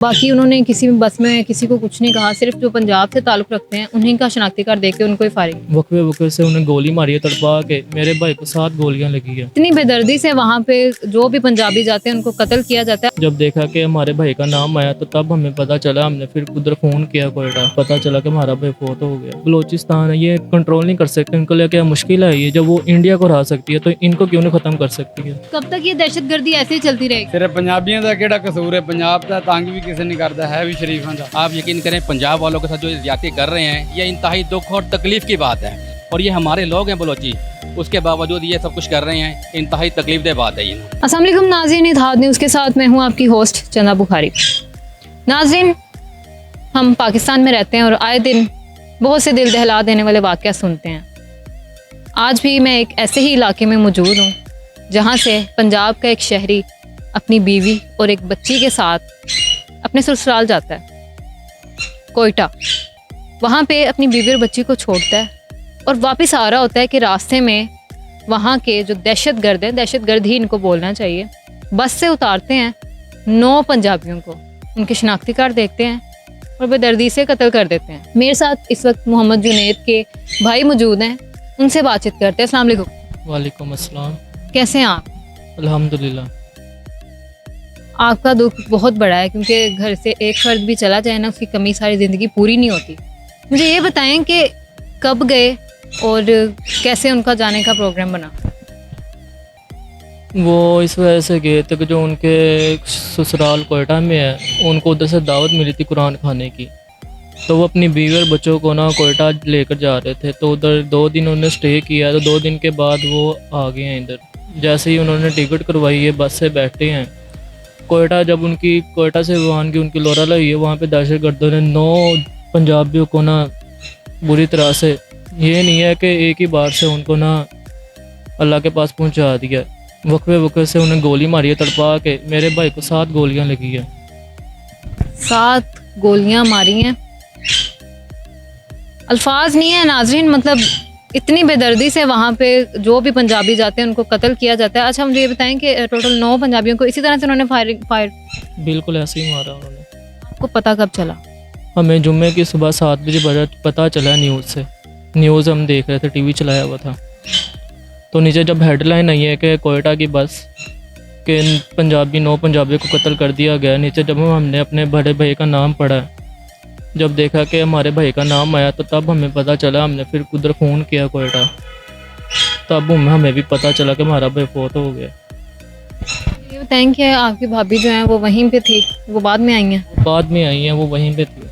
बाकी उन्होंने किसी भी बस में किसी को कुछ नहीं कहा, सिर्फ जो पंजाब से ताल्लुक़ रखते हैं उन्हीं का शनाख्ती कार्ड देके उनको ही फायरिंग। वक्फे वक्फे से उन्हें गोली मारी है तड़पा के। मेरे भाई को 7 गोलियां लगी है। इतनी बेदर्दी से वहाँ पे जो भी पंजाबी जाते हैं उनको कत्ल किया जाता है। जब देखा कि हमारे भाई का नाम आया तो तब हमें पता चला। हमने फिर उधर फ़ोन किया कोयटा, पता चला कि हमारा भाई फोत हो गया। बलोचिस्तान है, ये कंट्रोल नहीं कर सकते। इनको लिए क्या मुश्किल है ये, जब वो इंडिया को हरा सकती है तो इनको क्यों नहीं ख़त्म कर सकती है। कब तक ये दहशतगर्दी ऐसे ही चलती रहेगी? सिर्फ पंजाबियों का केड़ा कसूर है? पंजाब का तंग भी किसी नहीं करता है भी शरीफों का। आप यकीन करें, पंजाब वालों के साथ जो ज्यादती कर रहे हैं ये इंतहाई दुख और तकलीफ की बात है। और ये हमारे लोग हैं बलोची, उसके बावजूद ये सब कुछ कर रहे हैं, इंतहाई तकलीफदेह बात है ये। अस्सलाम वालेकुम नाज़रीन, इत्तेहाद न्यूज़ के साथ मैं हूँ आपकी होस्ट चंदा बुखारी। नाज़रीन, हम पाकिस्तान में रहते हैं और आए दिन बहुत से दिल दहला देने वाले वाक़या सुनते हैं। आज भी मैं एक ऐसे ही इलाके में मौजूद हूँ जहाँ से पंजाब का एक शहरी अपनी बीवी और एक बच्ची के साथ अपने ससुराल जाता है, कोयटा। वहाँ पे अपनी बीवी और बच्ची को छोड़ता है और वापस आ रहा होता है कि रास्ते में वहाँ के जो दहशतगर्द हैं, दहशतगर्द ही इनको बोलना चाहिए, बस से उतारते हैं 9 पंजाबियों को, उनके शनाख्ती कार्ड देखते हैं और बेदर्दी से कत्ल कर देते हैं। मेरे साथ इस वक्त मोहम्मद जुनैद के भाई मौजूद हैं, उनसे बातचीत करते हैं। अस्सलाम वालेकुम। वालेकुम अस्सलाम। कैसे हैं आप? अल्हम्दुलिल्लाह। आपका दुख बहुत बड़ा है क्योंकि घर से एक फर्द भी चला जाए ना, उसकी कमी सारी ज़िंदगी पूरी नहीं होती। मुझे ये बताएं कि कब गए और कैसे उनका जाने का प्रोग्राम बना? वो इस वजह से गए थे कि जो उनके ससुराल कोयटा में है, उनको उधर से दावत मिली थी कुरान खाने की। तो वो अपनी बीवी और बच्चों को ना कोयटा लेकर जा रहे थे। तो उधर 2 दिन उन्होंने स्टे किया। तो 2 दिन के बाद वो आ गए हैं इधर। जैसे ही उन्होंने टिकट करवाई है, बस से बैठे हैं कोयटा। जब उनकी कोयटा से वहाँ की उनकी लोरा लाई है, वहाँ पे दहशतगर्दों ने 9 पंजाबियों को ना बुरी तरह से, ये नहीं है कि एक ही बार से उनको ना अल्लाह के पास पहुँचा दिया। वक्फे वक्फे से उन्हें गोली मारी है तड़पा के। मेरे भाई को 7 गोलियां लगी है। 7 गोलियां मारी हैं। अल्फाज नहीं है नाजरीन, मतलब इतनी बेदर्दी से वहाँ पे जो भी पंजाबी जाते हैं उनको कत्ल किया जाता है। अच्छा, मुझे ये बताएं कि टोटल 9 पंजाबियों को इसी तरह से उन्होंने फायर बिल्कुल ऐसे ही मारा उन्होंने। आपको पता कब चला? हमें जुम्मे की सुबह 7 बजे पता चला न्यूज़ से। न्यूज़ हम देख रहे थे, टीवी चलाया हुआ था। तो नीचे जब हेडलाइन आई है कि कोयटा की बस के 9 पंजाबियों को कत्ल कर दिया गया, नीचे जब हमने अपने बड़े भाई का नाम पढ़ा, जब देखा कि हमारे भाई का नाम आया तो तब हमें पता चला। हमने फिर उधर फ़ोन किया कोयटा, तब हमें भी पता चला कि हमारा भाई फोत हो गया। ये बताएं कि आपकी भाभी जो हैं वो वहीं पे थी, वो बाद में आई हैं? बाद में आई हैं, वो वहीं पे थी।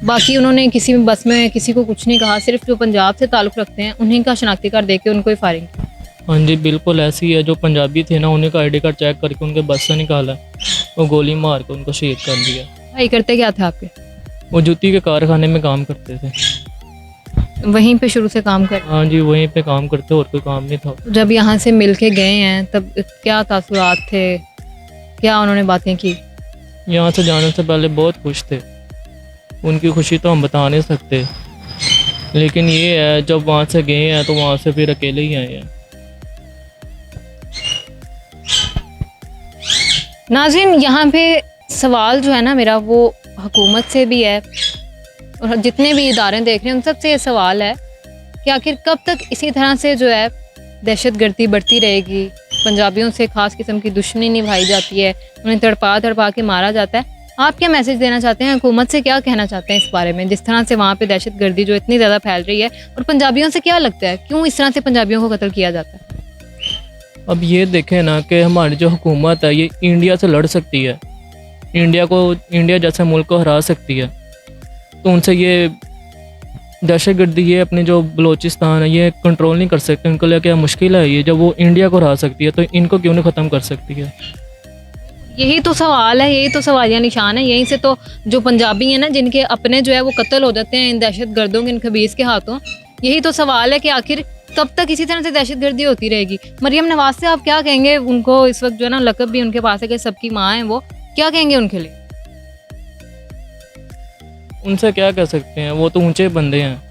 बाकी उन्होंने किसी भी बस में किसी को कुछ नहीं कहा, सिर्फ जो पंजाब से ताल्लुक़ रखते हैं उन्हीं का शनाख्ती कार्ड देके उनको ही फायरिंग की। हाँ जी, बिल्कुल ऐसी है। जो पंजाबी थे ना, उन्हीं का ID कार्ड चेक करके उनके बस से निकाला, वो गोली मार के उनको शहीद कर दिया। भाई करते क्या थे आपके? वो जूती के कारखाने में काम करते थे। वहीं पे शुरू से काम कर? हाँ जी, वहीं पे काम करते, और कोई काम नहीं था। जब यहाँ से मिल के गए हैं तब क्या तासुरात थे, क्या उन्होंने बातें की? यहाँ से जाने से पहले बहुत खुश थे। उनकी खुशी तो हम बता नहीं सकते, लेकिन ये है जब वहाँ से गए हैं तो वहाँ से फिर अकेले ही आए हैं। नाज़रीन, यहाँ पे सवाल जो है ना मेरा, वो हुकूमत से भी है और जितने भी इदारे देख रहे हैं उन सबसे ये सवाल है कि आखिर कब तक इसी तरह से जो है दहशतगर्दी बढ़ती रहेगी, पंजाबियों से ख़ास किस्म की दुश्मनी निभाई जाती है, उन्हें तड़पा के मारा जाता है। आप क्या मैसेज देना चाहते हैं, हुकूमत से क्या कहना चाहते हैं इस बारे में, जिस तरह से वहाँ पे दहशतगर्दी जो इतनी ज़्यादा फैल रही है? और पंजाबियों से क्या लगता है, क्यों इस तरह से पंजाबियों को कत्ल किया जाता है? अब ये देखें ना कि हमारी जो हुकूमत है ये इंडिया से लड़ सकती है, इंडिया जैसे मुल्क को हरा सकती है। तो उनसे ये दहशतगर्दी, ये अपनी जो बलोचिस्तान है, ये कंट्रोल नहीं कर सकते। उनको लिए क्या मुश्किल है ये, जब वो इंडिया को हरा सकती है तो इनको क्यों नहीं ख़त्म कर सकती है? यही तो सवाल है, यही तो सवालिया निशान है। यहीं से तो जो पंजाबी हैं ना, जिनके अपने जो है वो कत्ल हो जाते हैं इन दहशतगर्दों के, इन खबीस के हाथों, यही तो सवाल है कि आखिर कब तक इसी तरह से दहशतगर्दी होती रहेगी? मरियम नवाज से आप क्या कहेंगे? उनको इस वक्त जो है ना लक़ब भी उनके पास है कि सबकी माँ है, वो क्या कहेंगे उनके लिए? उनसे क्या कह सकते हैं, वो तो ऊंचे बंदे हैं।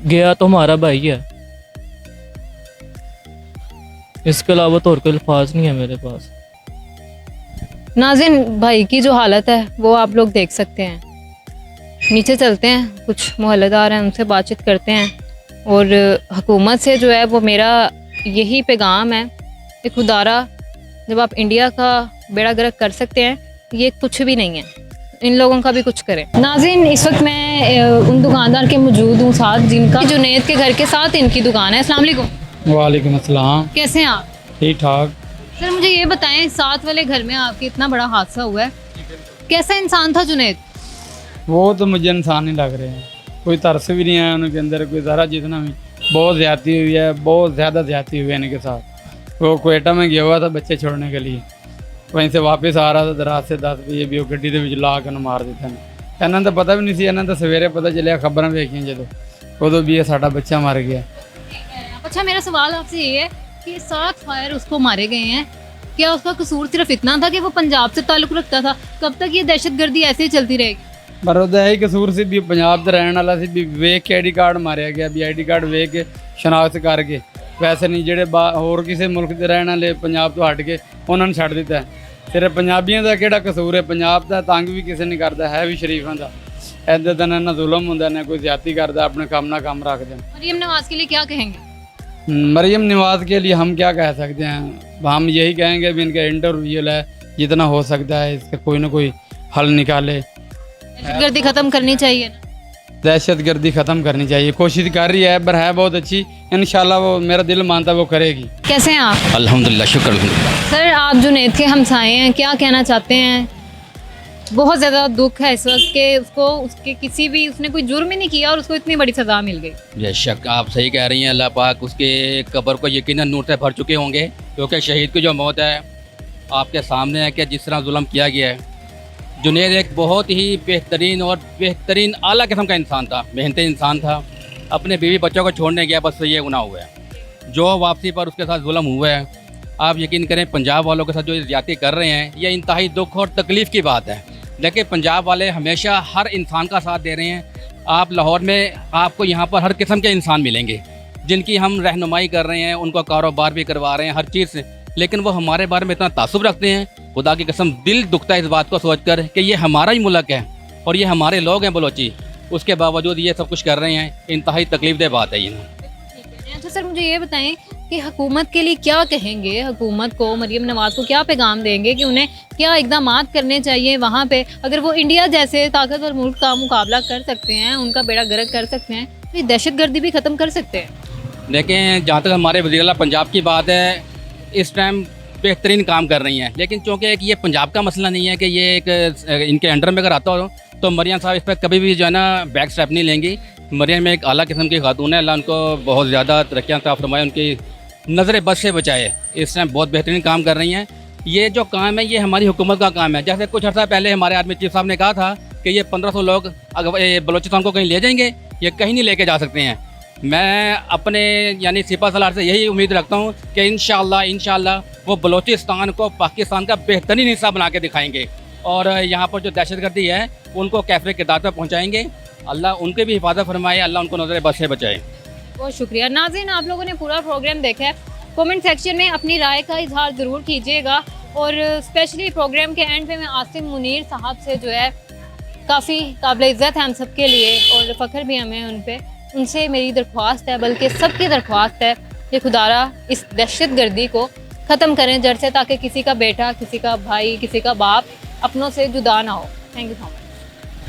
गया तो हमारा भाई है, इसके अलावा तो और कोई अल्फाज नहीं है मेरे पास। नाज़रीन, भाई की जो हालत है वो आप लोग देख सकते हैं। नीचे चलते हैं, कुछ मोहल्लेदार हैं, उनसे बातचीत करते हैं। और हुकूमत से जो है वो मेरा यही पैगाम है कि खुदारा जब आप इंडिया का बेड़ा गर्क कर सकते हैं, ये कुछ भी नहीं है, इन लोगों का भी कुछ करें। नाज़रीन, इस वक्त मैं उन दुकानदार के मौजूद हूँ साथ जिनका जुनैद के घर के साथ इनकी दुकान है। अस्सलाम वालेकुम। वालेकुम अस्सलाम। कैसे हैं आप? ठीक ठाक। सर मुझे ये बताएं, साथ वाले घर में आपके इतना बड़ा हादसा हुआ है, कैसा इंसान था जुनैद? वो तो मुझे इंसान नहीं लग रहे हैं, कोई तरस भी नहीं आया उनके अंदर, कोई ज़रा जितना भी। बहुत ज़्यादती हुई है, बहुत ज़्यादा ज़्यादती हुई है इनके साथ। वो क्वेटा में गया हुआ था बच्चे छोड़ने के लिए, वहीं से वापस आ रहा था दराज से 10 बजे भी वो गड्डी के विच ला के मार दिता ने। इन्होंने तो पता भी नहीं सी, इन्होंने तो सवेरे पता चलिया खबरां वेखियां जो उदों भी ये साडा बच्चा मर गया। अच्छा, मेरा सवाल आपसे ये है कि 7 फायर उसको मारे गए हैं, क्या उसका कसूर सिर्फ इतना था कि वो पंजाब से ताल्लुक़ रखता था? कब तक ये दहशतगर्दी ऐसे ही चलती रहेगी? पर ਉਹਦਾ ਇਹੀ ਕਸੂਰ ਸੀ ਵੀ ਪੰਜਾਬ ਦਾ ਰਹਿਣ ਵਾਲਾ ਸੀ, ਵੀ ਵੇਖ ਕੇ ਆਈਡੀ ਕਾਰਡ ਮਾਰਿਆ ਗਿਆ, ਵੀ ਆਈਡੀ ਕਾਰਡ ਵੇਖ ਕੇ ਸ਼ਨਾਖਤ ਕਰਕੇ। ਵੈਸੇ ਨਹੀਂ ਜਿਹੜੇ ਹੋਰ ਕਿਸੇ ਮੁਲਕ ਦੇ ਰਹਿਣ ਵਾਲੇ ਪੰਜਾਬ ਤੋਂ ਹਟ ਕੇ ਉਹਨਾਂ ਨੂੰ ਛੱਡ ਦਿੱਤਾ। ਸਿਰਫ ਪੰਜਾਬੀਆਂ ਦਾ ਕਿਹੜਾ ਕਸੂਰ ਹੈ? ਪੰਜਾਬ ਦਾ ਤੰਗ ਵੀ ਕਿਸੇ ਨਹੀਂ ਕਰਦਾ, ਹੈ ਵੀ ਸ਼ਰੀਫਾਂ ਦਾ। ਇੱਦਾਂ ਤਾਂ ਨਾ ਜ਼ੁਲਮ ਹੁੰਦਾ, ਨਾ ਕੋਈ ਜ਼ਿਆਦਤੀ ਕਰਦਾ, ਆਪਣੇ ਕੰਮ ਨਾਲ ਕੰਮ ਰੱਖਦੇ ਨੇ। मरियम नवाज के लिए क्या कहेंगे? मरियम नवाज के लिए हम क्या कह सकते हैं? हम यही कहेंगे भी इनका इंटरव्यू है, जितना हो सकता है इसका कोई ना कोई हल निकाले। दहशतगर्दी खत्म करनी चाहिए ना? दहशतगर्दी ख़त्म करनी चाहिए, कोशिश कर रही है, पर है बहुत अच्छी। इंशाल्लाह वो मेरा दिल मानता है वो करेगी। कैसे हैं आप? अल्हम्दुलिल्लाह, शुक्र अल्हम्दुलिल्लाह। सर, आप जुनैद के हमसाए हैं, क्या कहना चाहते हैं? बहुत ज़्यादा दुख है इस वक्त के उसको, उसके किसी भी उसने कोई जुर्म ही नहीं किया और उसको इतनी बड़ी सज़ा मिल गई। बेशक आप सही कह रही हैं। अल्लाह पाक उसके कब्र को यकीनन नूर से भर चुके होंगे, क्योंकि शहीद की जो मौत है आपके सामने है कि जिस तरह जुल्म किया गया है। जुनैद एक बहुत ही बेहतरीन आला किस्म का इंसान था, मेहनती इंसान था। अपने बीवी बच्चों को छोड़ने गया, बस ये गुनाह हुआ है। जो वापसी पर उसके साथ जुल्म हुआ है, आप यकीन करें पंजाब वालों के साथ जो ज़्यादती कर रहे हैं, ये इंतहाई दुख और तकलीफ़ की बात है। लेकिन पंजाब वाले हमेशा हर इंसान का साथ दे रहे हैं। आप लाहौर में आपको यहाँ पर हर किस्म के इंसान मिलेंगे जिनकी हम रहनुमाई कर रहे हैं, उनको कारोबार भी करवा रहे हैं हर चीज़ से, लेकिन वो हमारे बारे में इतना तासुब रखते हैं, खुदा की कसम दिल दुखता है इस बात को सोचकर कि ये हमारा ही मुल्क है और ये हमारे लोग हैं बलोची, उसके बावजूद ये सब कुछ कर रहे हैं। इंतहाई तकलीफ़देह बात है ये। अच्छा सर, मुझे ये बताएं कि हुकूमत के लिए क्या कहेंगे? हुकूमत को, मरियम नवाज को क्या पैगाम देंगे कि उन्हें क्या इकदाम करने चाहिए वहाँ पे? अगर वो इंडिया जैसे ताकतवर मुल्क का मुकाबला कर सकते हैं, उनका बेड़ा गर्क कर सकते हैं, तो ये दहशतगर्दी भी ख़त्म कर सकते हैं। देखें, जहाँ तक हमारे वज़ीर-ए-आला पंजाब की बात है, इस टाइम बेहतरीन काम कर रही हैं, लेकिन चूँकि एक ये पंजाब का मसला नहीं है कि ये एक इनके अंडर में अगर आता हो तो मरियम साहब इस पर कभी भी जो है ना बैक स्टेप नहीं लेंगी। मरियम एक आला किस्म की खातून है, अल्लाह उनको बहुत ज़्यादा तरक्कियाँ अता फरमाए, उनकी नज़र बद से बचाए। इस टाइम बहुत बेहतरीन काम कर रही हैं। ये जो काम है ये हमारी हुकूमत का काम है। जैसे कुछ अर्सा पहले हमारे आर्मी चीफ साहब ने कहा था कि ये 1500 लोग अगर बलूचिस्तान को कहीं ले जाएंगे, ये कहीं नहीं लेके जा सकते हैं। मैं अपने यानी सिपा सलार से यही उम्मीद रखता हूँ कि इंशाल्लाह वो बलूचिस्तान को पाकिस्तान का बेहतरीन हिस्सा बना के दिखाएंगे और यहाँ पर जो दहशतगर्दी है उनको कैफे किरदार पर पहुँचाएँगे। अल्लाह उनके भी हिफाजत फरमाए, अल्लाह उनको नज़र बद से बचाए। बहुत शुक्रिया। नाज़रीन, आप लोगों ने पूरा प्रोग्राम देखा है, कमेंट सेक्शन में अपनी राय का इजहार ज़रूर कीजिएगा। और स्पेशली प्रोग्राम के एंड पे मैं आसिम मुनीर साहब से जो है काफ़ी काबिल इज़्ज़त है हम सब के लिए और फ़ख्र भी हमें उन पे, उनसे मेरी दरख्वास्त है, बल्कि सबकी दरख्वास्त है कि खुदारा इस दहशतगर्दी को ख़त्म करें जड़ से, ताकि किसी का बेटा, किसी का भाई, किसी का बाप अपनों से जुदा ना हो। Thank you so much.